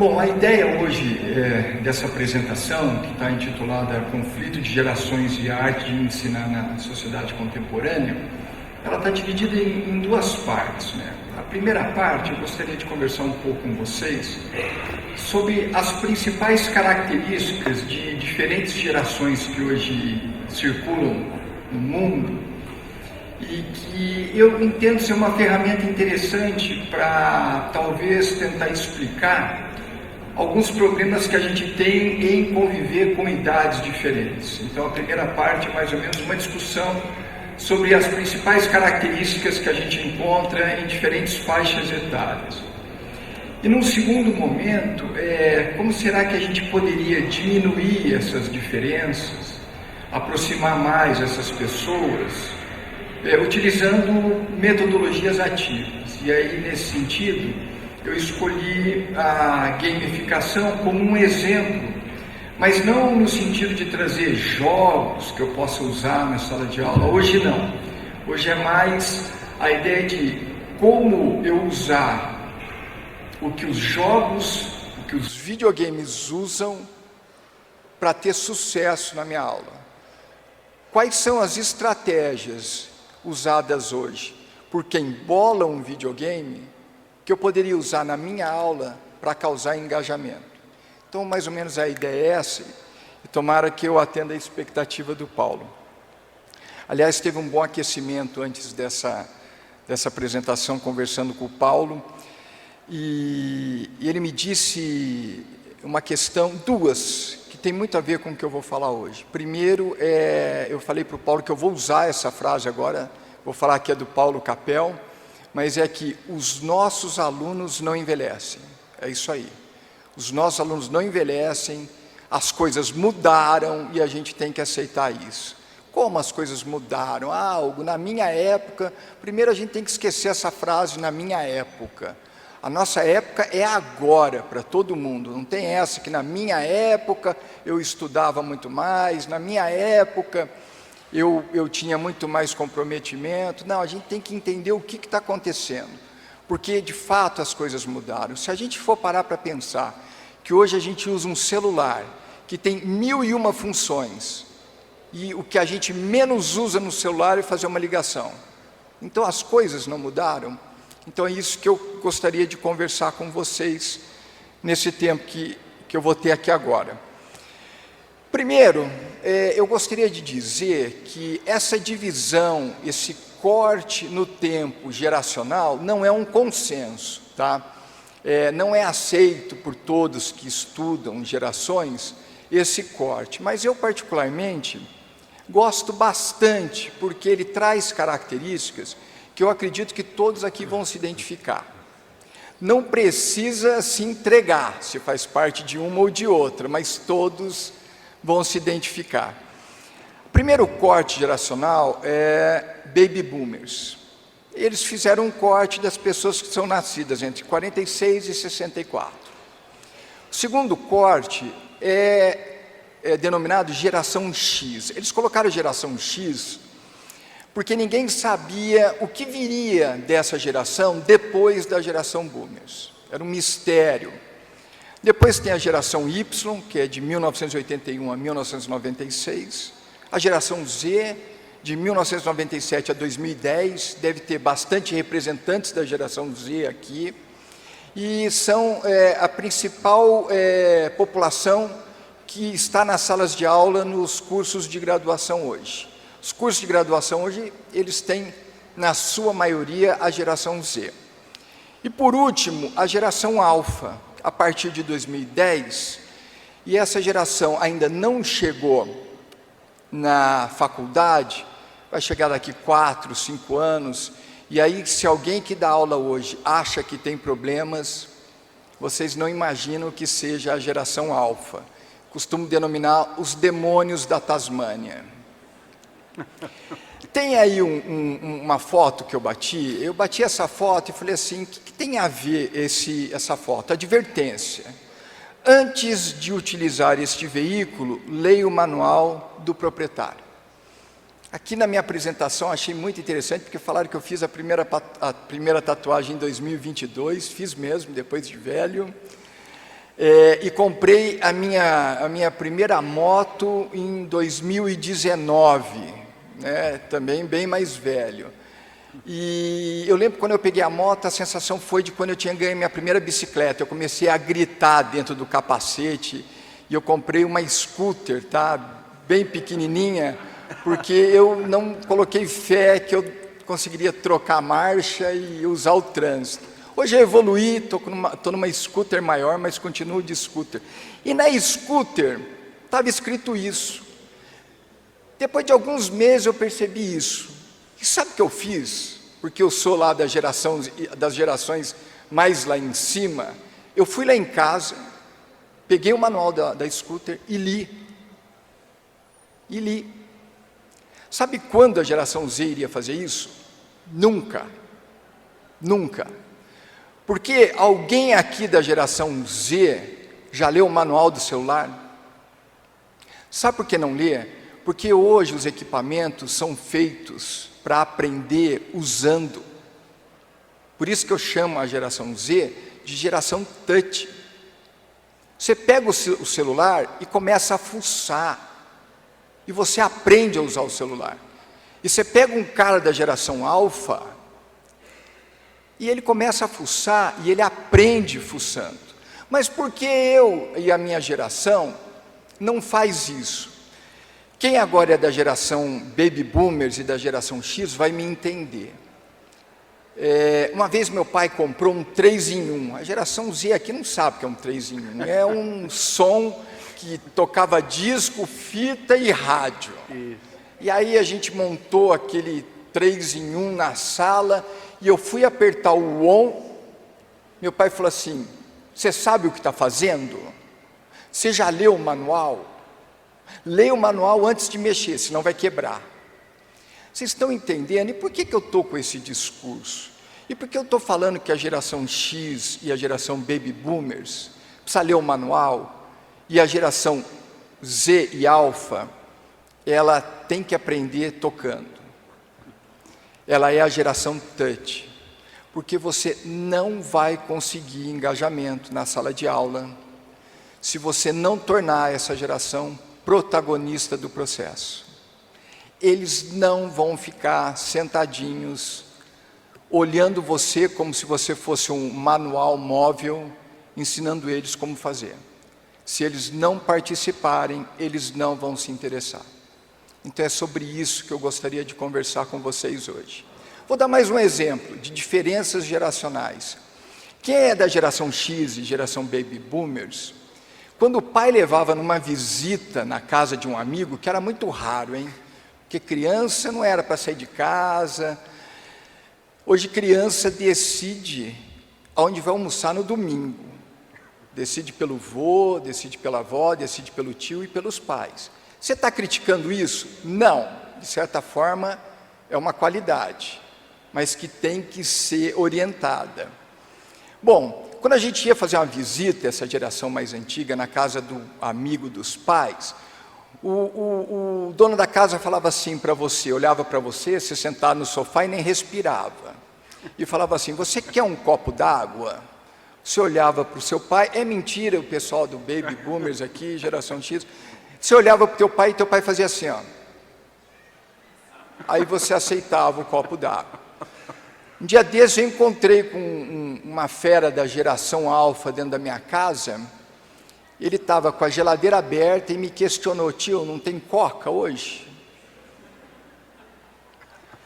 Bom, a ideia hoje dessa apresentação, que está intitulada Conflito de Gerações e a Arte de Ensinar na Sociedade Contemporânea, ela está dividida em duas partes, né? A primeira parte, eu gostaria de conversar um pouco com vocês sobre as principais características de diferentes gerações que hoje circulam no mundo e que eu entendo ser uma ferramenta interessante para talvez tentar explicar alguns problemas que a gente tem em conviver com idades diferentes. Então, a primeira parte é mais ou menos uma discussão sobre as principais características que a gente encontra em diferentes faixas etárias. E num segundo momento, como será que a gente poderia diminuir essas diferenças, aproximar mais essas pessoas, utilizando metodologias ativas. E aí, nesse sentido, eu escolhi a gamificação como um exemplo, mas não no sentido de trazer jogos que eu possa usar na sala de aula. Hoje não. Hoje é mais a ideia de como eu usar o que os jogos, o que os videogames usam para ter sucesso na minha aula. Quais são as estratégias usadas hoje por quem bola um videogame que eu poderia usar na minha aula para causar engajamento? Então, mais ou menos a ideia é essa, e tomara que eu atenda a expectativa do Paulo. Aliás, teve um bom aquecimento antes dessa apresentação, conversando com o Paulo, e ele me disse uma questão, duas, que tem muito a ver com o que eu vou falar hoje. Primeiro, eu falei para o Paulo que eu vou usar essa frase agora, vou falar que é do Paulo Capel, mas é que os nossos alunos não envelhecem. É isso aí. Os nossos alunos não envelhecem, as coisas mudaram e a gente tem que aceitar isso. Como as coisas mudaram? Algo na minha época. Primeiro a gente tem que esquecer essa frase, na minha época. A nossa época é agora, para todo mundo. Não tem essa que na minha época eu estudava muito mais, na minha época eu tinha muito mais comprometimento. Não, a gente tem que entender o que está acontecendo, porque de fato as coisas mudaram. Se a gente for parar para pensar que hoje a gente usa um celular que tem 1001 funções, e o que a gente menos usa no celular é fazer uma ligação. Então as coisas não mudaram. Então é isso que eu gostaria de conversar com vocês nesse tempo que eu vou ter aqui agora. Primeiro, eu gostaria de dizer que essa divisão, esse corte no tempo geracional não é um consenso, tá? Não é aceito por todos que estudam gerações esse corte, mas eu particularmente gosto bastante porque ele traz características que eu acredito que todos aqui vão se identificar. Não precisa se entregar se faz parte de uma ou de outra, mas todos vão se identificar. O primeiro corte geracional é Baby Boomers. Eles fizeram um corte das pessoas que são nascidas entre 46 e 64. O segundo corte é denominado Geração X. Eles colocaram Geração X porque ninguém sabia o que viria dessa geração depois da geração Boomers. Era um mistério. Depois tem a geração Y, que é de 1981 a 1996. A geração Z, de 1997 a 2010, deve ter bastante representantes da geração Z aqui. E são a principal população que está nas salas de aula nos cursos de graduação hoje. Os cursos de graduação hoje, eles têm, na sua maioria, a geração Z. E por último, a geração Alfa, a partir de 2010, e essa geração ainda não chegou na faculdade, vai chegar daqui 4, 5 anos, e aí se alguém que dá aula hoje acha que tem problemas, vocês não imaginam que seja a geração Alfa. Costumo denominar os demônios da Tasmânia. Tem aí uma foto que eu bati essa foto e falei assim, o que tem a ver essa foto? Advertência. Antes de utilizar este veículo, leia o manual do proprietário. Aqui na minha apresentação achei muito interessante, porque falaram que eu fiz a primeira tatuagem em 2022, fiz mesmo, depois de velho. e comprei a minha primeira moto em 2019, né? Também bem mais velho. E eu lembro quando eu peguei a moto, a sensação foi de quando eu tinha ganho minha primeira bicicleta. Eu comecei a gritar dentro do capacete e eu comprei uma scooter, tá? Bem pequenininha, porque eu não coloquei fé que eu conseguiria trocar a marcha e usar o trânsito. Hoje eu evoluí, estou numa scooter maior, mas continuo de scooter. E na scooter estava escrito isso. Depois de alguns meses eu percebi isso. E sabe o que eu fiz? Porque eu sou lá das gerações mais lá em cima. Eu fui lá em casa, peguei o manual da scooter e li. Sabe quando a geração Z iria fazer isso? Nunca. Nunca. Porque alguém aqui da geração Z já leu o manual do celular? Sabe por que não lê? Porque hoje os equipamentos são feitos para aprender usando. Por isso que eu chamo a geração Z de geração touch. Você pega o celular e começa a fuçar. E você aprende a usar o celular. E você pega um cara da geração alfa e ele começa a fuçar e ele aprende fuçando. Mas por que eu e a minha geração não faz isso? Quem agora é da geração Baby Boomers e da geração X vai me entender. Uma vez meu pai comprou um 3 em 1. A geração Z aqui não sabe o que é um 3 em 1. É um som que tocava disco, fita e rádio. E aí a gente montou aquele 3 em 1 na sala e eu fui apertar o on. Meu pai falou assim: você sabe o que está fazendo? Você já leu o manual? Leia o manual antes de mexer, senão vai quebrar. Vocês estão entendendo? E por que eu estou com esse discurso? E por que eu estou falando que a geração X e a geração Baby Boomers precisa ler o manual? E a geração Z e Alfa, ela tem que aprender tocando. Ela é a geração touch. Porque você não vai conseguir engajamento na sala de aula se você não tornar essa geração protagonista do processo. Eles não vão ficar sentadinhos, olhando você como se você fosse um manual móvel, ensinando eles como fazer. Se eles não participarem, eles não vão se interessar. Então é sobre isso que eu gostaria de conversar com vocês hoje. Vou dar mais um exemplo de diferenças geracionais. Quem é da geração X e geração Baby Boomers, quando o pai levava numa visita na casa de um amigo, que era muito raro, hein? Porque criança não era para sair de casa. Hoje criança decide aonde vai almoçar no domingo. Decide pelo vô, decide pela avó, decide pelo tio e pelos pais. Você está criticando isso? Não. De certa forma, é uma qualidade, mas que tem que ser orientada. Bom, quando a gente ia fazer uma visita, essa geração mais antiga, na casa do amigo dos pais, o dono da casa falava assim para você, olhava para você, se sentava no sofá e nem respirava. E falava assim: você quer um copo d'água? Você olhava para o seu pai, é mentira o pessoal do Baby Boomers aqui, geração X, você olhava para o teu pai e teu pai fazia assim, ó. Aí você aceitava o copo d'água. Um dia desses eu encontrei com uma fera da geração alfa dentro da minha casa. Ele estava com a geladeira aberta e me questionou: tio, não tem coca hoje?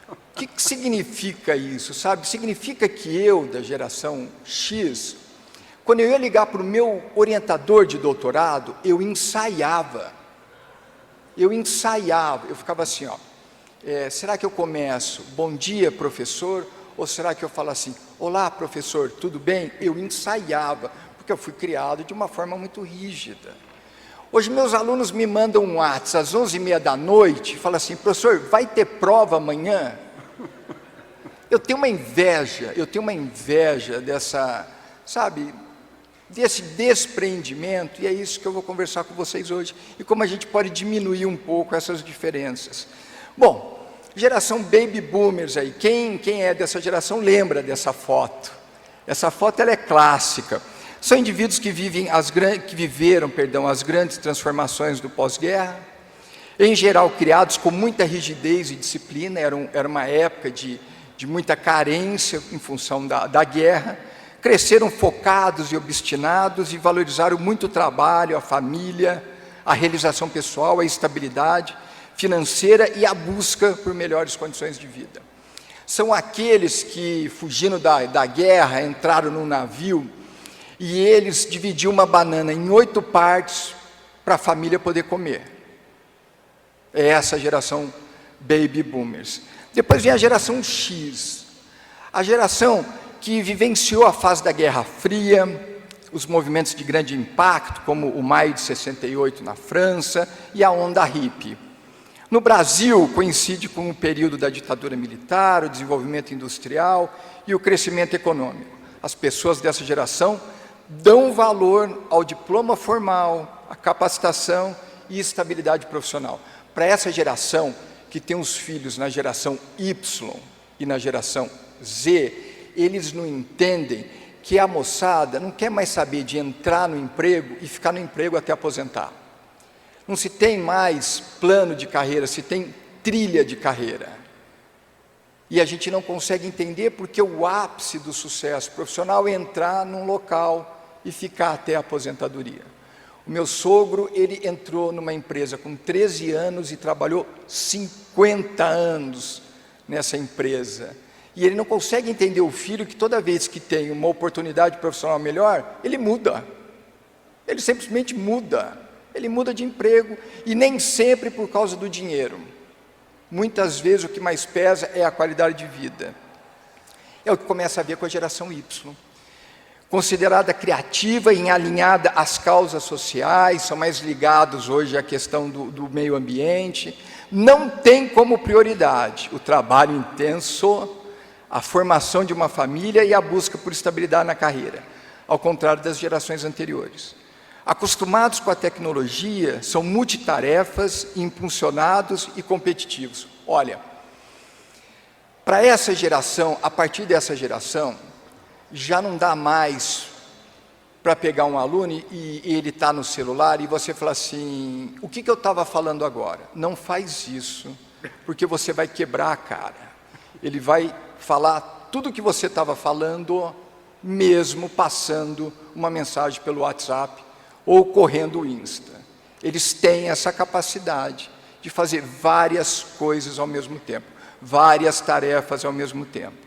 O que significa isso, sabe? Significa que eu, da geração X, quando eu ia ligar para o meu orientador de doutorado, eu ensaiava. Eu ficava assim, ó. Será que eu começo, bom dia, professor? Ou será que eu falo assim, olá, professor, tudo bem? Eu ensaiava, porque eu fui criado de uma forma muito rígida. Hoje meus alunos me mandam um WhatsApp às 11h30 da noite, e falam assim: professor, vai ter prova amanhã? Eu tenho uma inveja dessa, sabe, desse despreendimento, e é isso que eu vou conversar com vocês hoje, e como a gente pode diminuir um pouco essas diferenças. Bom, geração Baby Boomers aí, quem é dessa geração lembra dessa foto? Essa foto ela é clássica. São indivíduos que viveram as grandes transformações do pós-guerra, em geral criados com muita rigidez e disciplina. Era uma época de muita carência em função da guerra. Cresceram focados e obstinados e valorizaram muito o trabalho, a família, a realização pessoal, a estabilidade financeira e a busca por melhores condições de vida. São aqueles que, fugindo da guerra, entraram num navio e eles dividiam uma banana em 8 partes para a família poder comer. É essa geração Baby Boomers. Depois vem a geração X, a geração que vivenciou a fase da Guerra Fria, os movimentos de grande impacto, como o Maio de 68 na França e a onda hippie. No Brasil, coincide com o período da ditadura militar, o desenvolvimento industrial e o crescimento econômico. As pessoas dessa geração dão valor ao diploma formal, à capacitação e estabilidade profissional. Para essa geração, que tem os filhos na geração Y e na geração Z, eles não entendem que a moçada não quer mais saber de entrar no emprego e ficar no emprego até aposentar. Não se tem mais plano de carreira, se tem trilha de carreira. E a gente não consegue entender porque o ápice do sucesso profissional é entrar num local e ficar até a aposentadoria. O meu sogro, ele entrou numa empresa com 13 anos e trabalhou 50 anos nessa empresa. E ele não consegue entender o filho que toda vez que tem uma oportunidade profissional melhor, ele muda. Ele simplesmente muda. Ele muda de emprego e nem sempre por causa do dinheiro. Muitas vezes o que mais pesa é a qualidade de vida. É o que começa a ver com a geração Y. Considerada criativa e alinhada às causas sociais, são mais ligados hoje à questão do meio ambiente, não tem como prioridade o trabalho intenso, a formação de uma família e a busca por estabilidade na carreira, ao contrário das gerações anteriores. Acostumados com a tecnologia, são multitarefas, impulsionados e competitivos. Olha, para essa geração, a partir dessa geração, já não dá mais para pegar um aluno e ele está no celular e você fala assim, o que eu estava falando agora? Não faz isso, porque você vai quebrar a cara. Ele vai falar tudo o que você estava falando, mesmo passando uma mensagem pelo WhatsApp ou correndo o Insta. Eles têm essa capacidade de fazer várias coisas ao mesmo tempo, várias tarefas ao mesmo tempo.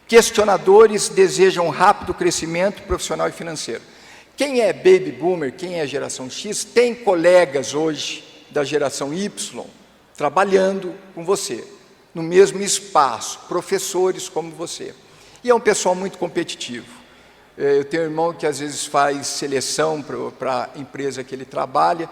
Questionadores desejam rápido crescimento profissional e financeiro. Quem é Baby Boomer, quem é geração X, tem colegas hoje da geração Y trabalhando com você, no mesmo espaço, professores como você. E é um pessoal muito competitivo. Eu tenho um irmão que às vezes faz seleção para a empresa que ele trabalha,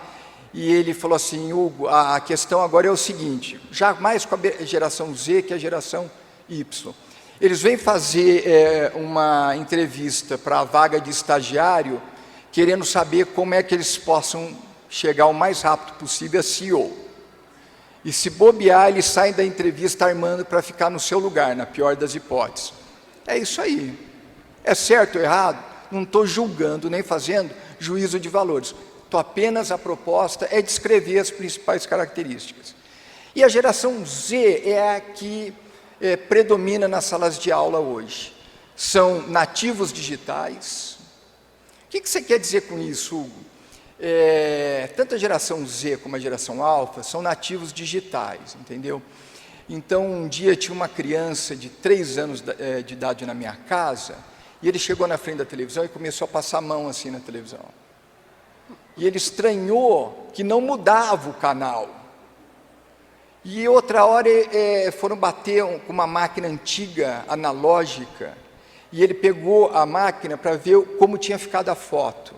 e ele falou assim, Hugo, a questão agora é o seguinte, jamais com a geração Z que a geração Y. Eles vêm fazer uma entrevista para a vaga de estagiário, querendo saber como é que eles possam chegar o mais rápido possível a CEO. E se bobear, eles saem da entrevista armando para ficar no seu lugar, na pior das hipóteses. É isso aí. É certo ou errado? Não estou julgando nem fazendo juízo de valores. Apenas a proposta é descrever as principais características. E a geração Z é a que predomina nas salas de aula hoje. São nativos digitais. O que você quer dizer com isso, Hugo? Tanto a geração Z como a geração Alfa são nativos digitais, entendeu? Então, um dia tinha uma criança de 3 anos de idade na minha casa, e ele chegou na frente da televisão e começou a passar a mão assim na televisão. E ele estranhou que não mudava o canal. E outra hora foram bater com uma máquina antiga, analógica, e ele pegou a máquina para ver como tinha ficado a foto.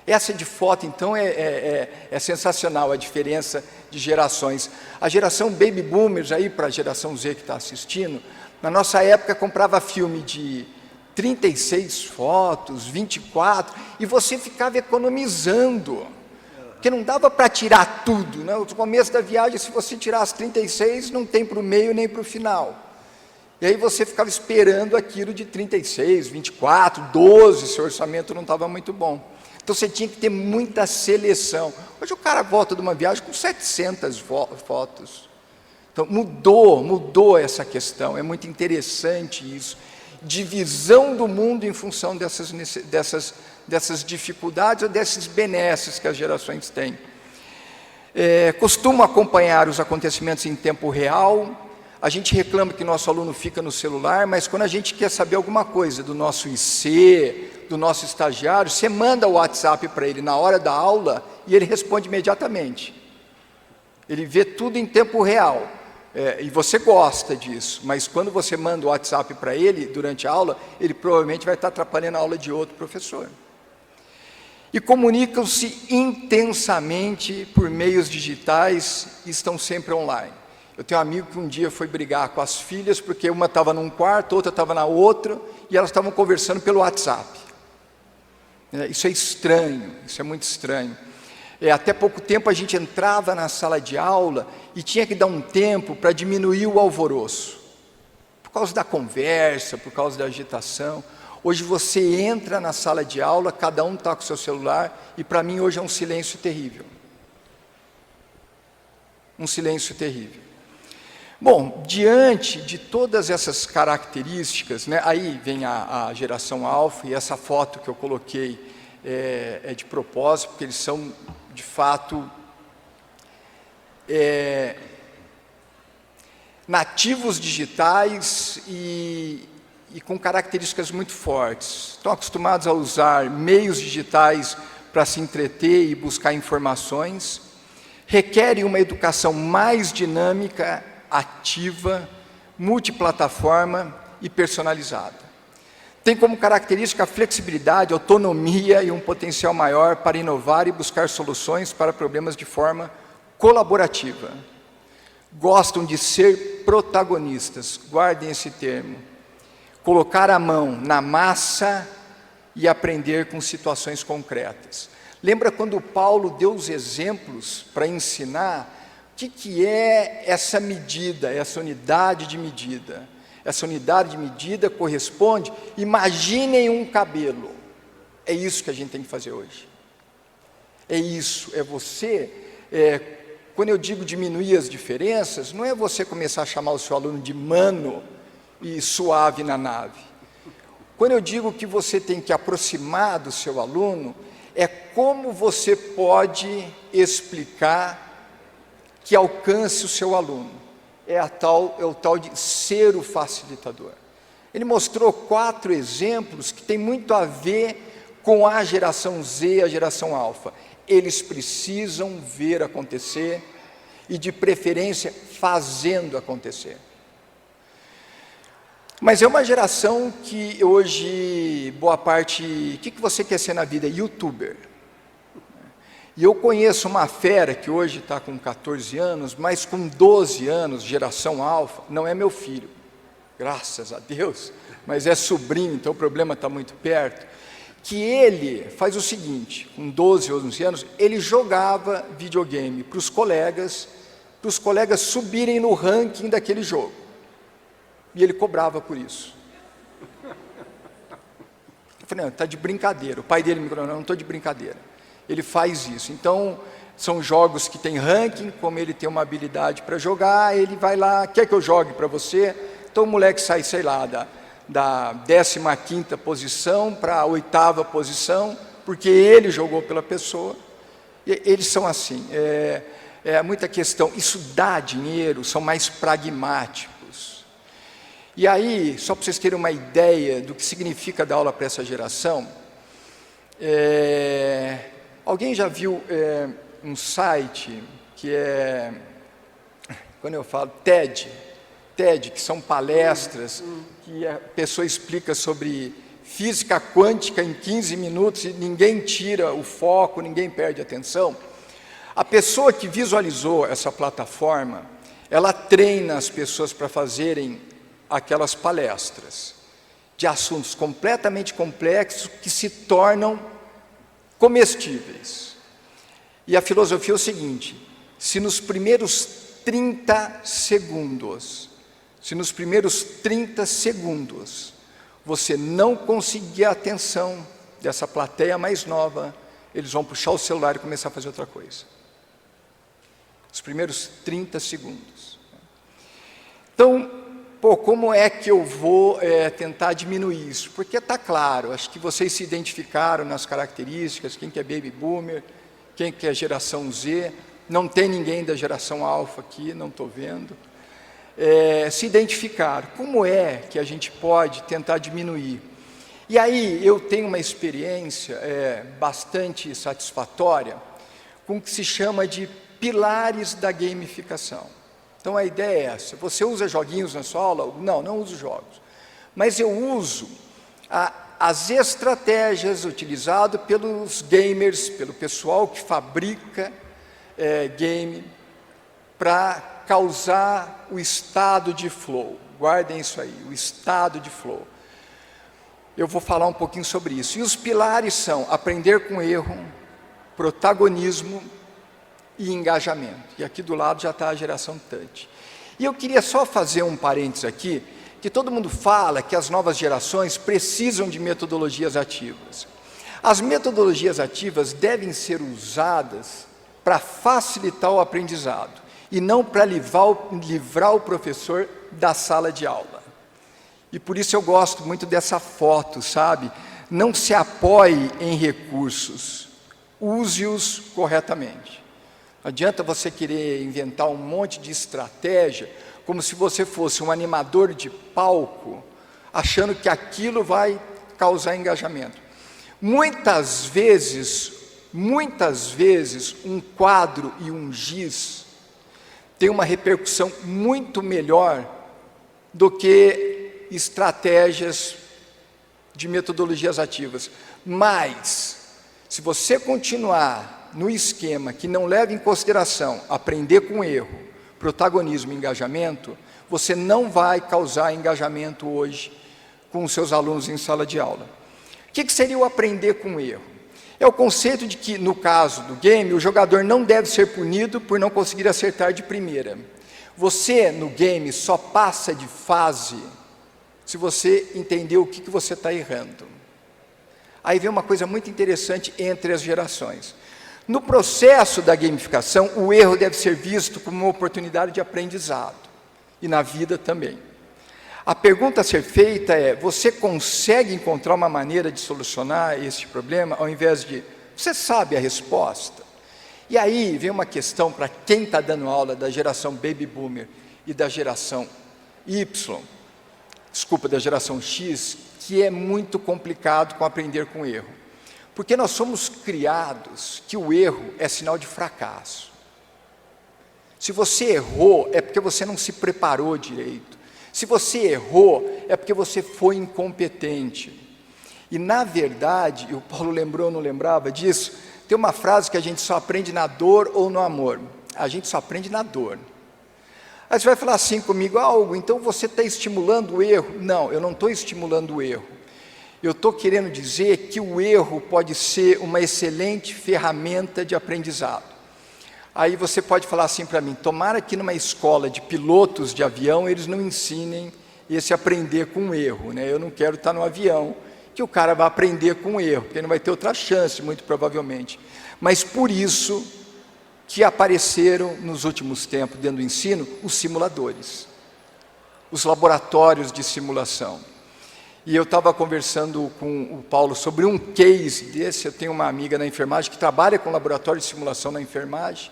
Essa de foto, então, é sensacional, a diferença de gerações. A geração Baby Boomers, aí para a geração Z que está assistindo, na nossa época comprava filme de 36 fotos, 24, e você ficava economizando, porque não dava para tirar tudo, né? No começo da viagem, se você tirar as 36, não tem para o meio nem para o final. E aí você ficava esperando aquilo de 36, 24, 12, seu orçamento não estava muito bom. Então você tinha que ter muita seleção. Hoje o cara volta de uma viagem com 700 fotos. Então mudou essa questão, é muito interessante isso. Divisão do mundo em função dessas dificuldades ou desses benesses que as gerações têm. Costumo acompanhar os acontecimentos em tempo real. A gente reclama que nosso aluno fica no celular, mas quando a gente quer saber alguma coisa do nosso IC, do nosso estagiário, você manda o WhatsApp para ele na hora da aula e ele responde imediatamente. Ele vê tudo em tempo real. E você gosta disso, mas quando você manda o WhatsApp para ele durante a aula, ele provavelmente vai estar atrapalhando a aula de outro professor. E comunicam-se intensamente por meios digitais e estão sempre online. Eu tenho um amigo que um dia foi brigar com as filhas, porque uma estava num quarto, outra estava na outra, e elas estavam conversando pelo WhatsApp. Isso é estranho, isso é muito estranho. Até pouco tempo a gente entrava na sala de aula e tinha que dar um tempo para diminuir o alvoroço. Por causa da conversa, por causa da agitação. Hoje você entra na sala de aula, cada um está com o seu celular, e para mim hoje é um silêncio terrível. Um silêncio terrível. Bom, diante de todas essas características, aí vem a geração alfa, e essa foto que eu coloquei é de propósito, porque eles são, de fato, nativos digitais e com características muito fortes. Estão acostumados a usar meios digitais para se entreter e buscar informações, requerem uma educação mais dinâmica, ativa, multiplataforma e personalizada. Tem como característica a flexibilidade, autonomia e um potencial maior para inovar e buscar soluções para problemas de forma colaborativa. Gostam de ser protagonistas, guardem esse termo. Colocar a mão na massa e aprender com situações concretas. Lembra quando Paulo deu os exemplos para ensinar o que é essa medida, essa unidade de medida? Essa unidade de medida corresponde, imaginem um cabelo. É isso que a gente tem que fazer hoje. É isso, é você, quando eu digo diminuir as diferenças, não é você começar a chamar o seu aluno de mano e suave na nave. Quando eu digo que você tem que aproximar do seu aluno, é como você pode explicar que alcance o seu aluno. É o tal de ser o facilitador. Ele mostrou 4 exemplos que tem muito a ver com a geração Z, a geração alfa. Eles precisam ver acontecer e, de preferência, fazendo acontecer. Mas é uma geração que hoje, boa parte... O que você quer ser na vida? YouTuber. E eu conheço uma fera que hoje está com 14 anos, mas com 12 anos, geração alfa, não é meu filho, graças a Deus, mas é sobrinho, então o problema está muito perto, que ele faz o seguinte, com 12 ou 11 anos, ele jogava videogame para os colegas subirem no ranking daquele jogo, e ele cobrava por isso. Eu falei, não, está de brincadeira, o pai dele me falou, não estou de brincadeira. Ele faz isso. Então, são jogos que tem ranking, como ele tem uma habilidade para jogar, ele vai lá, quer que eu jogue para você? Então o moleque sai, sei lá, da 15ª posição para a 8ª posição, porque ele jogou pela pessoa. E eles são assim, muita questão. Isso dá dinheiro, são mais pragmáticos. E aí, só para vocês terem uma ideia do que significa dar aula para essa geração, alguém já viu um site que quando eu falo TED, que são palestras que a pessoa explica sobre física quântica em 15 minutos e ninguém tira o foco, ninguém perde a atenção? A pessoa que visualizou essa plataforma, ela treina as pessoas para fazerem aquelas palestras de assuntos completamente complexos que se tornam comestíveis. E a filosofia é o seguinte: se nos primeiros 30 segundos Se nos primeiros 30 segundos você não conseguir a atenção dessa plateia mais nova, eles vão puxar o celular e começar a fazer outra coisa. Os primeiros 30 segundos. Então, como é que eu vou tentar diminuir isso? Porque está claro, acho que vocês se identificaram nas características, quem que é Baby Boomer, quem que é geração Z, não tem ninguém da geração Alpha aqui, não estou vendo. Se identificaram. Como é que a gente pode tentar diminuir? E aí eu tenho uma experiência bastante satisfatória com o que se chama de pilares da gamificação. Então a ideia é essa: você usa joguinhos na sua aula? Não uso jogos. Mas eu uso as estratégias utilizadas pelos gamers, pelo pessoal que fabrica game, para causar o estado de flow. Guardem isso aí, o estado de flow. Eu vou falar um pouquinho sobre isso. E os pilares são aprender com erro, protagonismo e engajamento. E aqui do lado já está a geração touch. E eu queria só fazer um parênteses aqui, que todo mundo fala que as novas gerações precisam de metodologias ativas. As metodologias ativas devem ser usadas para facilitar o aprendizado e não para livrar o professor da sala de aula. E por isso eu gosto muito dessa foto, sabe? Não se apoie em recursos, use-os corretamente. Não adianta você querer inventar um monte de estratégia, como se você fosse um animador de palco, achando que aquilo vai causar engajamento. Muitas vezes, um quadro e um giz tem uma repercussão muito melhor do que estratégias de metodologias ativas. Mas, se você continuar no esquema que não leva em consideração aprender com erro, protagonismo e engajamento, você não vai causar engajamento hoje com os seus alunos em sala de aula. O que seria o aprender com erro? É o conceito de que, no caso do game, o jogador não deve ser punido por não conseguir acertar de primeira. Você, no game, só passa de fase se você entender o que você está errando. Aí vem uma coisa muito interessante entre as gerações. No processo da gamificação, o erro deve ser visto como uma oportunidade de aprendizado, e na vida também. A pergunta a ser feita é: você consegue encontrar uma maneira de solucionar esse problema, ao invés de, você sabe a resposta? E aí vem uma questão para quem está dando aula da geração Baby Boomer e da geração da geração X, que é muito complicado com aprender com erro. Porque nós somos criados que o erro é sinal de fracasso. Se você errou, é porque você não se preparou direito. Se você errou, é porque você foi incompetente. E, na verdade, e o Paulo lembrou, não lembrava disso, tem uma frase que a gente só aprende na dor ou no amor. A gente só aprende na dor. Aí você vai falar assim comigo: Hugo, então você está estimulando o erro? Não, eu não estou estimulando o erro. Eu estou querendo dizer que o erro pode ser uma excelente ferramenta de aprendizado. Aí você pode falar assim para mim: tomara que numa escola de pilotos de avião eles não ensinem esse aprender com erro, né? Eu não quero estar no avião que o cara vai aprender com erro, porque ele não vai ter outra chance, muito provavelmente. Mas por isso que apareceram nos últimos tempos dentro do ensino os simuladores, os laboratórios de simulação. E eu estava conversando com o Paulo sobre um case desse. Eu tenho uma amiga na enfermagem que trabalha com laboratório de simulação na enfermagem,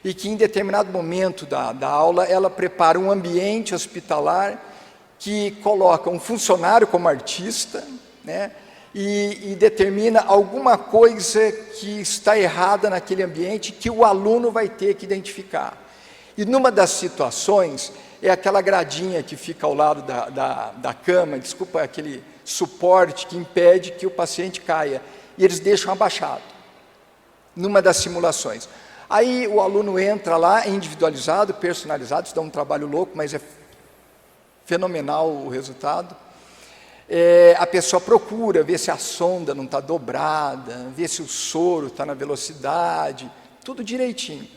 e que em determinado momento da aula ela prepara um ambiente hospitalar que coloca um funcionário como artista, né, e determina alguma coisa que está errada naquele ambiente que o aluno vai ter que identificar. E numa das situações é aquela gradinha que fica ao lado da cama, aquele suporte que impede que o paciente caia, e eles deixam abaixado, numa das simulações. Aí o aluno entra lá, individualizado, personalizado, isso dá um trabalho louco, mas é fenomenal o resultado. A pessoa procura ver se a sonda não está dobrada, ver se o soro está na velocidade, tudo direitinho.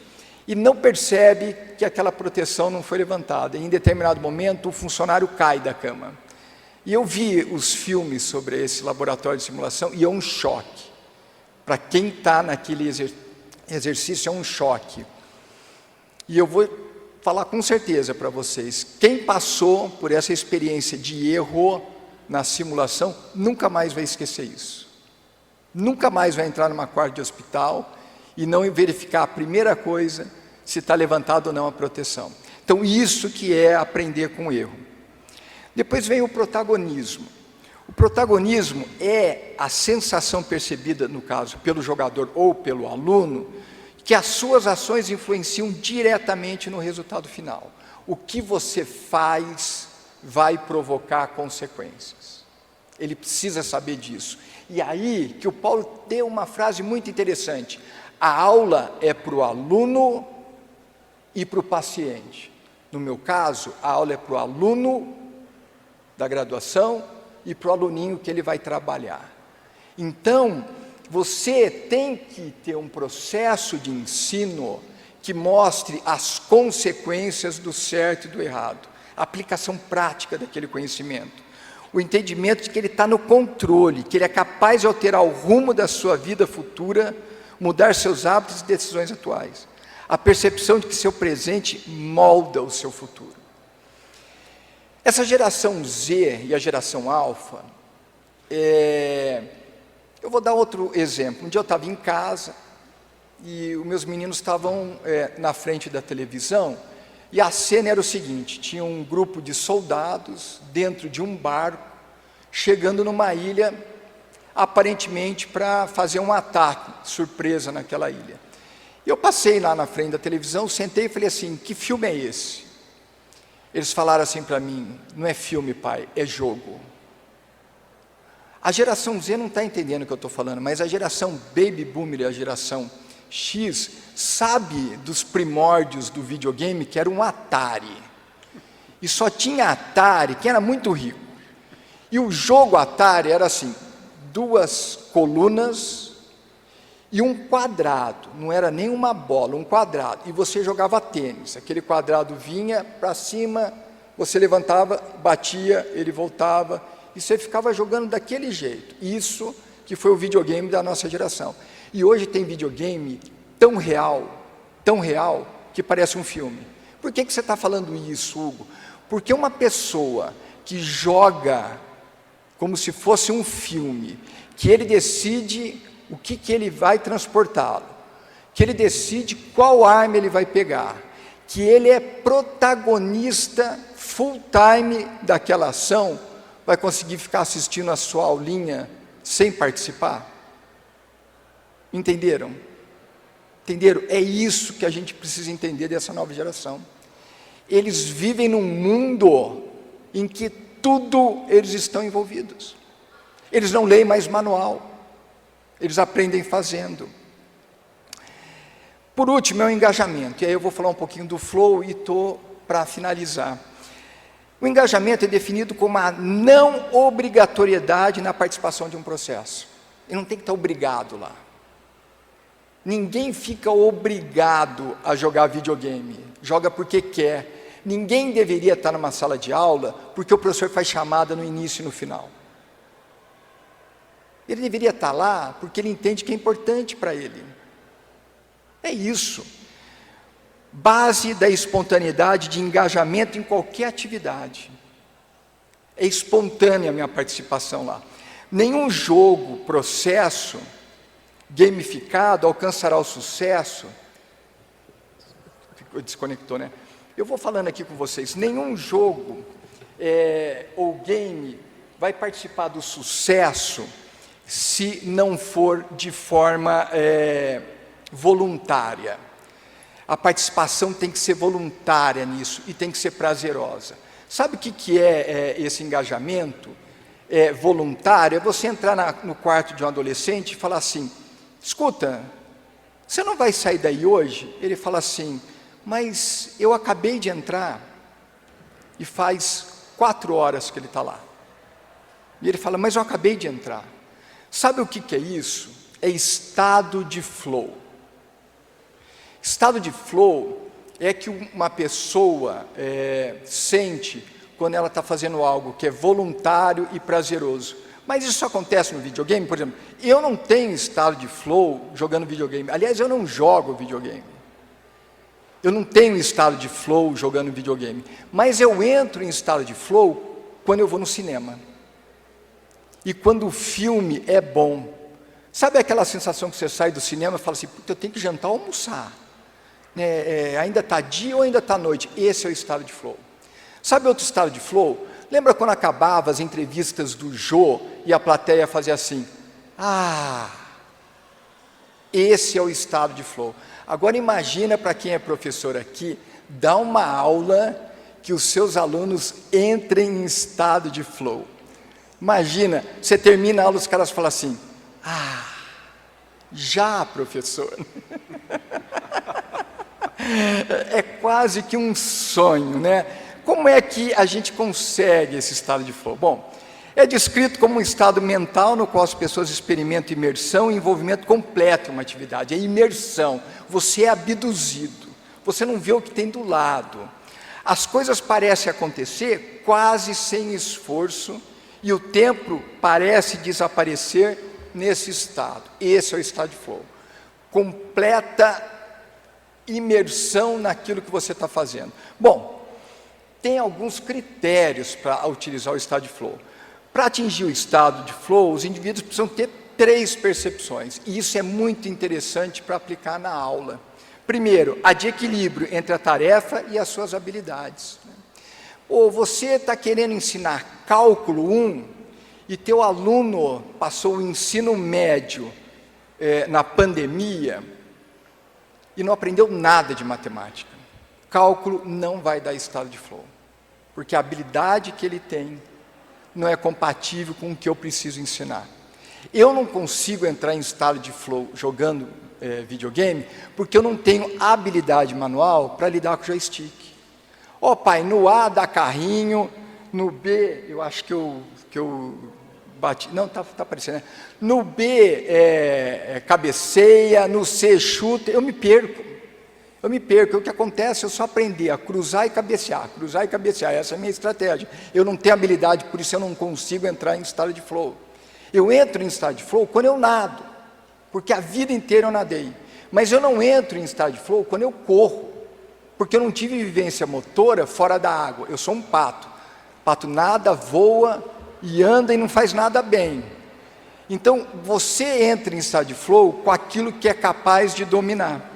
e não percebe que aquela proteção não foi levantada. E em determinado momento, o funcionário cai da cama. E eu vi os filmes sobre esse laboratório de simulação e é um choque. Para quem está naquele exercício, é um choque. E eu vou falar com certeza para vocês, quem passou por essa experiência de erro na simulação, nunca mais vai esquecer isso. Nunca mais vai entrar numa quarto de hospital e não verificar a primeira coisa, se está levantado ou não a proteção. Então, isso que é aprender com o erro. Depois vem o protagonismo. O protagonismo é a sensação percebida, no caso, pelo jogador ou pelo aluno, que as suas ações influenciam diretamente no resultado final. O que você faz vai provocar consequências. Ele precisa saber disso. E aí que o Paulo deu uma frase muito interessante. A aula é para o aluno e para o paciente. No meu caso, a aula é para o aluno da graduação e para o aluninho que ele vai trabalhar. Então, você tem que ter um processo de ensino que mostre as consequências do certo e do errado, a aplicação prática daquele conhecimento, o entendimento de que ele está no controle, que ele é capaz de alterar o rumo da sua vida futura, mudar seus hábitos e decisões atuais, a percepção de que seu presente molda o seu futuro. Essa geração Z e a geração Alfa, eu vou dar outro exemplo. Um dia eu estava em casa e os meus meninos estavam na frente da televisão e a cena era o seguinte, tinha um grupo de soldados dentro de um barco chegando numa ilha aparentemente para fazer um ataque surpresa naquela ilha. Eu passei lá na frente da televisão, sentei e falei assim, que filme é esse? Eles falaram assim para mim, não é filme, pai, é jogo. A geração Z não está entendendo o que eu estou falando, mas a geração Baby Boomer e a geração X sabe dos primórdios do videogame, que era um Atari. E só tinha Atari quem era muito rico. E o jogo Atari era assim, 2 colunas e um quadrado, não era nem uma bola, um quadrado, e você jogava tênis, aquele quadrado vinha para cima, você levantava, batia, ele voltava, e você ficava jogando daquele jeito. Isso que foi o videogame da nossa geração. E hoje tem videogame tão real, que parece um filme. Por que você está falando isso, Hugo? Porque uma pessoa que joga como se fosse um filme, que ele decide o que ele vai transportá-lo, que ele decide qual arma ele vai pegar, que ele é protagonista full time daquela ação, vai conseguir ficar assistindo a sua aulinha sem participar? Entenderam? Entenderam? É isso que a gente precisa entender dessa nova geração. Eles vivem num mundo em que tudo eles estão envolvidos. Eles não leem mais manual. Eles aprendem fazendo. Por último, é o engajamento. E aí eu vou falar um pouquinho do flow e estou para finalizar. O engajamento é definido como a não obrigatoriedade na participação de um processo. Ele não tem que estar obrigado lá. Ninguém fica obrigado a jogar videogame. Joga porque quer. Ninguém deveria estar numa sala de aula porque o professor faz chamada no início e no final. Ele deveria estar lá porque ele entende que é importante para ele. É isso. Base da espontaneidade de engajamento em qualquer atividade. É espontânea a minha participação lá. Nenhum jogo, processo gamificado alcançará o sucesso. Desconectou, né? Eu vou falando aqui com vocês. Nenhum jogo ou game vai participar do sucesso se não for de forma voluntária. A participação tem que ser voluntária nisso e tem que ser prazerosa. Sabe o que é esse engajamento voluntário? É você entrar no quarto de um adolescente e falar assim, escuta, você não vai sair daí hoje? Ele fala assim, mas eu acabei de entrar e faz 4 horas que ele está lá. E ele fala, mas eu acabei de entrar. Sabe o que é isso? É estado de flow. Estado de flow é que uma pessoa sente quando ela está fazendo algo que é voluntário e prazeroso. Mas isso acontece no videogame, por exemplo. Eu não tenho estado de flow jogando videogame. Aliás, eu não jogo videogame. Eu não tenho estado de flow jogando videogame. Mas eu entro em estado de flow quando eu vou no cinema. E quando o filme é bom. Sabe aquela sensação que você sai do cinema e fala assim, eu tenho que jantar ou almoçar? Ainda está dia ou ainda está noite? Esse é o estado de flow. Sabe outro estado de flow? Lembra quando acabava as entrevistas do Jô e a plateia fazia assim? Esse é o estado de flow. Agora imagina para quem é professor aqui, dá uma aula que os seus alunos entrem em estado de flow. Imagina, você termina a aula, os caras falam assim, já professor. É quase que um sonho, né? Como é que a gente consegue esse estado de flow? Bom, é descrito como um estado mental no qual as pessoas experimentam imersão e envolvimento completo em uma atividade. É imersão, você é abduzido, você não vê o que tem do lado. As coisas parecem acontecer quase sem esforço e o tempo parece desaparecer nesse estado. Esse é o estado de flow. Completa imersão naquilo que você está fazendo. Bom, tem alguns critérios para utilizar o estado de flow. Para atingir o estado de flow, os indivíduos precisam ter 3 percepções, e isso é muito interessante para aplicar na aula. Primeiro, a de equilíbrio entre a tarefa e as suas habilidades. Ou você está querendo ensinar cálculo 1, e teu aluno passou o ensino médio na pandemia, e não aprendeu nada de matemática. Cálculo não vai dar estado de flow, porque a habilidade que ele tem não é compatível com o que eu preciso ensinar. Eu não consigo entrar em estado de flow jogando videogame, porque eu não tenho habilidade manual para lidar com o joystick. Pai, no A dá carrinho, no B, eu acho que eu bati, não, tá aparecendo, né? No B cabeceia, no C chuta, eu me perco. O que acontece é eu só aprender a cruzar e cabecear, essa é a minha estratégia. Eu não tenho habilidade, por isso eu não consigo entrar em estado de flow. Eu entro em estado de flow quando eu nado, porque a vida inteira eu nadei, mas eu não entro em estado de flow quando eu corro, porque eu não tive vivência motora fora da água. Eu sou um pato, pato nada, voa e anda e não faz nada bem. Então você entra em estado de flow com aquilo que é capaz de dominar.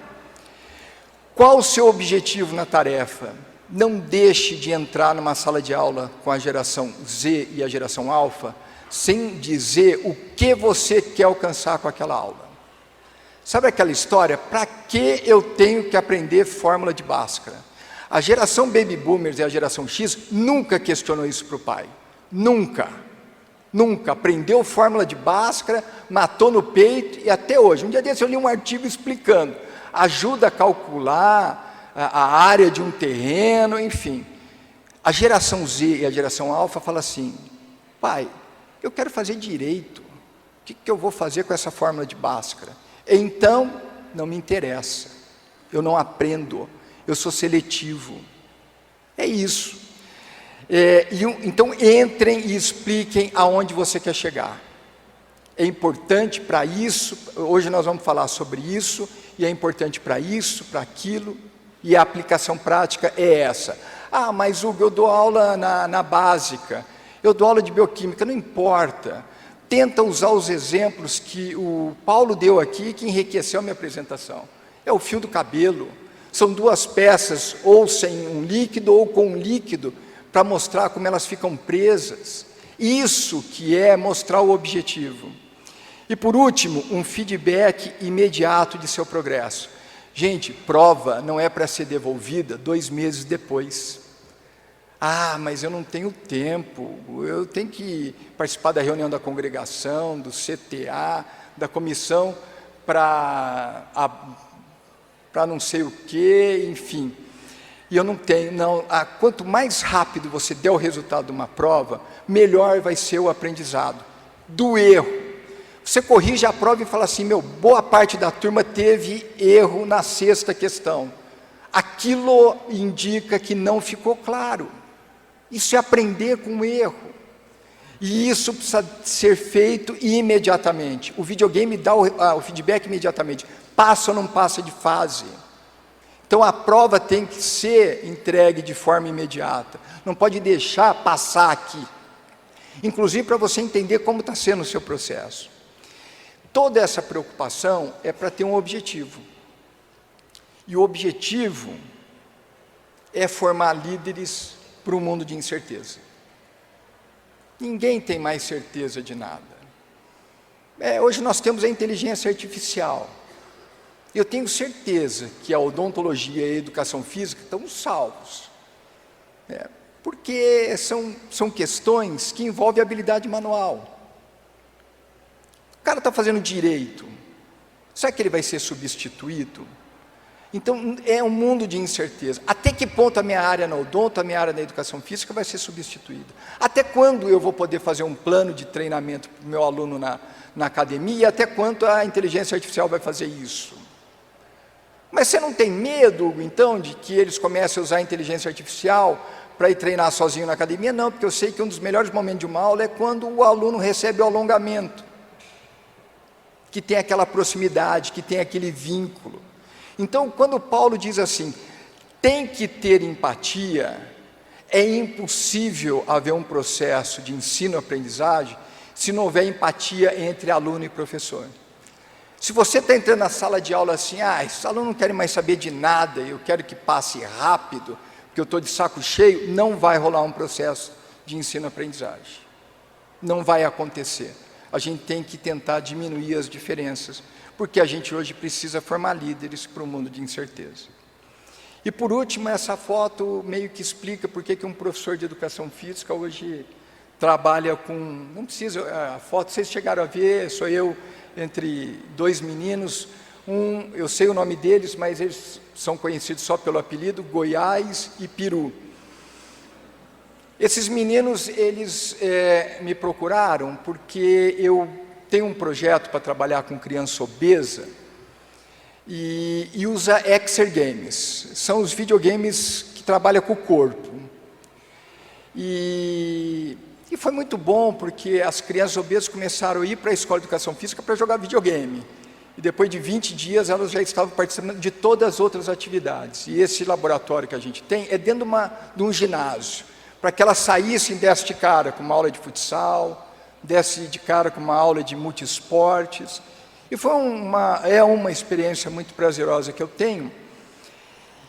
Qual o seu objetivo na tarefa? Não deixe de entrar numa sala de aula com a geração Z e a geração alfa, sem dizer o que você quer alcançar com aquela aula. Sabe aquela história? Para que eu tenho que aprender fórmula de Bhaskara? A geração Baby Boomers e a geração X nunca questionou isso para o pai. Nunca. Aprendeu fórmula de Bhaskara, matou no peito e até hoje. Um dia desse eu li um artigo explicando. Ajuda a calcular a área de um terreno, enfim. A geração Z e a geração alfa falam assim, pai, eu quero fazer direito, o que eu vou fazer com essa fórmula de Bhaskara? Então, não me interessa, eu não aprendo, eu sou seletivo. É isso. Então, entrem e expliquem aonde você quer chegar. É importante para isso, hoje nós vamos falar sobre isso, e é importante para isso, para aquilo, e a aplicação prática é essa. Mas Hugo, eu dou aula na básica, eu dou aula de bioquímica, não importa. Tenta usar os exemplos que o Paulo deu aqui, que enriqueceu a minha apresentação. É o fio do cabelo, são 2 peças, ou sem um líquido, ou com um líquido, para mostrar como elas ficam presas. Isso que é mostrar o objetivo. E por último, um feedback imediato de seu progresso. Gente, prova não é para ser devolvida 2 meses depois. Mas eu não tenho tempo, eu tenho que participar da reunião da congregação, do CTA, da comissão para não sei o quê, enfim. E eu não tenho, quanto mais rápido você der o resultado de uma prova, melhor vai ser o aprendizado do erro. Você corrige a prova e fala assim, boa parte da turma teve erro na 6ª questão. Aquilo indica que não ficou claro. Isso é aprender com o erro. E isso precisa ser feito imediatamente. O videogame dá o feedback imediatamente. Passa ou não passa de fase. Então a prova tem que ser entregue de forma imediata. Não pode deixar passar aqui. Inclusive para você entender como está sendo o seu processo. Toda essa preocupação é para ter um objetivo. E o objetivo é formar líderes para um mundo de incerteza. Ninguém tem mais certeza de nada. Hoje nós temos a inteligência artificial. Eu tenho certeza que a odontologia e a educação física estão salvos. Porque são questões que envolvem habilidade manual. O cara está fazendo direito. Será que ele vai ser substituído? Então, é um mundo de incerteza. Até que ponto a minha área na odonto, a minha área na educação física vai ser substituída? Até quando eu vou poder fazer um plano de treinamento para o meu aluno na academia? E até quanto a inteligência artificial vai fazer isso? Mas você não tem medo, Hugo, então, de que eles comecem a usar a inteligência artificial para ir treinar sozinho na academia? Não, porque eu sei que um dos melhores momentos de uma aula é quando o aluno recebe o alongamento, que tem aquela proximidade, que tem aquele vínculo. Então, quando Paulo diz assim, tem que ter empatia, é impossível haver um processo de ensino-aprendizagem se não houver empatia entre aluno e professor. Se você está entrando na sala de aula assim, esses alunos não querem mais saber de nada, eu quero que passe rápido, porque eu estou de saco cheio, não vai rolar um processo de ensino-aprendizagem. Não vai acontecer. A gente tem que tentar diminuir as diferenças, porque a gente hoje precisa formar líderes para o mundo de incerteza. E por último, essa foto meio que explica por que um professor de educação física hoje trabalha com... Não precisa, a foto vocês chegaram a ver, sou eu entre 2 meninos, eu sei o nome deles, mas eles são conhecidos só pelo apelido, Goiás e Peru. Esses meninos, eles me procuraram porque eu tenho um projeto para trabalhar com criança obesa e usa Exergames. São os videogames que trabalham com o corpo. E foi muito bom porque as crianças obesas começaram a ir para a escola de educação física para jogar videogame. E depois de 20 dias elas já estavam participando de todas as outras atividades. E esse laboratório que a gente tem é dentro de um ginásio, para que elas saíssem, desse de cara com uma aula de futsal, desse de cara com uma aula de multiesportes. E foi uma experiência muito prazerosa que eu tenho.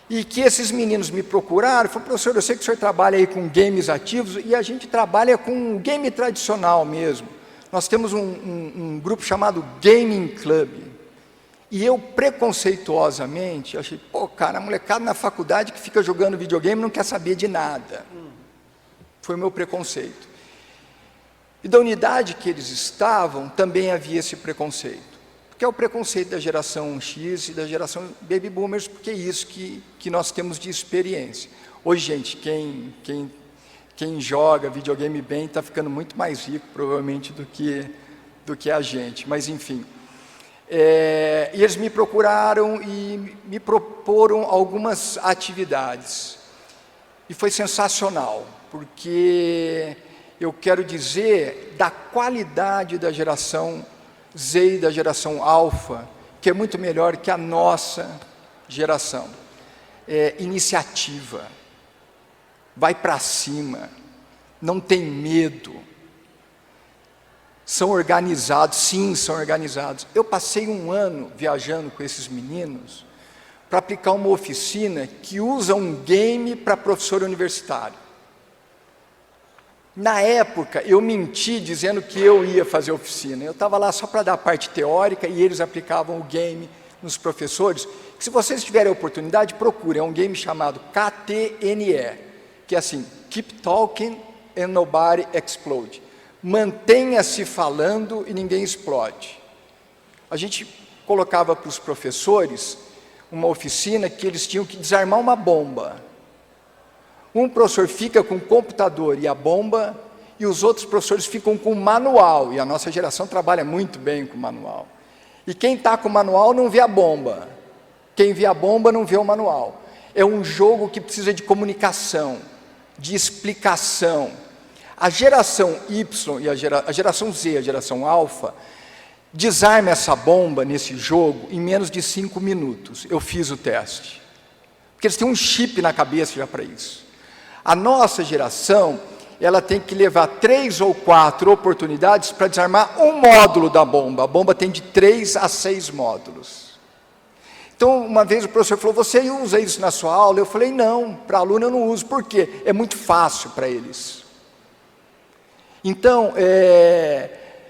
E que esses meninos me procuraram, falaram, professor, eu sei que o senhor trabalha aí com games ativos, e a gente trabalha com game tradicional mesmo. Nós temos um grupo chamado Gaming Club. E eu, preconceituosamente, achei, cara, a molecada na faculdade que fica jogando videogame não quer saber de nada. Foi o meu preconceito. E da unidade que eles estavam, também havia esse preconceito. Que é o preconceito da geração X e da geração Baby Boomers, porque é isso que nós temos de experiência. Hoje, gente, quem joga videogame bem está ficando muito mais rico, provavelmente, do que a gente. Mas, enfim. E eles me procuraram e me proporam algumas atividades. E foi sensacional, porque eu quero dizer da qualidade da geração Z e da geração Alfa, que é muito melhor que a nossa geração. Iniciativa, vai para cima, não tem medo, são organizados, sim, são organizados. Eu passei um ano viajando com esses meninos para aplicar uma oficina que usa um game para professor universitário. Na época, eu menti dizendo que eu ia fazer oficina. Eu estava lá só para dar a parte teórica e eles aplicavam o game nos professores. Se vocês tiverem a oportunidade, procurem. É um game chamado KTNE, que é assim, Keep Talking and Nobody Explode. Mantenha-se falando e ninguém explode. A gente colocava para os professores uma oficina que eles tinham que desarmar uma bomba. Um professor fica com o computador e a bomba, e os outros professores ficam com o manual, e a nossa geração trabalha muito bem com o manual. E quem está com o manual não vê a bomba, quem vê a bomba não vê o manual. É um jogo que precisa de comunicação, de explicação. A geração Y e a geração Z, a geração alfa, desarma essa bomba nesse jogo em menos de 5 minutos. Eu fiz o teste. Porque eles têm um chip na cabeça já para isso. A nossa geração, ela tem que levar 3 ou 4 oportunidades para desarmar um módulo da bomba. A bomba tem de 3 a 6 módulos. Então, uma vez o professor falou, você usa isso na sua aula? Eu falei, não, para aluno eu não uso. Por quê? É muito fácil para eles. Então,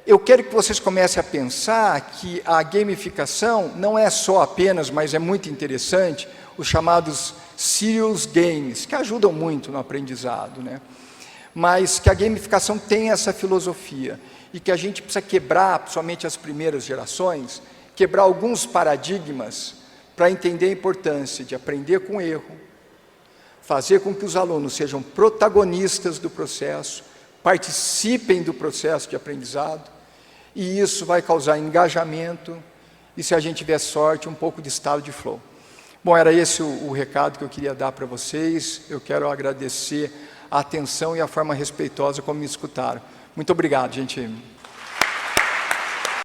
eu quero que vocês comecem a pensar que a gamificação não é só apenas, mas é muito interessante, os chamados serious games, que ajudam muito no aprendizado, né? Mas que a gamificação tem essa filosofia, e que a gente precisa quebrar, principalmente as primeiras gerações, quebrar alguns paradigmas, para entender a importância de aprender com erro, fazer com que os alunos sejam protagonistas do processo, participem do processo de aprendizado, e isso vai causar engajamento, e se a gente tiver sorte, um pouco de estado de flow. Bom, era esse o recado que eu queria dar para vocês. Eu quero agradecer a atenção e a forma respeitosa como me escutaram. Muito obrigado, gente.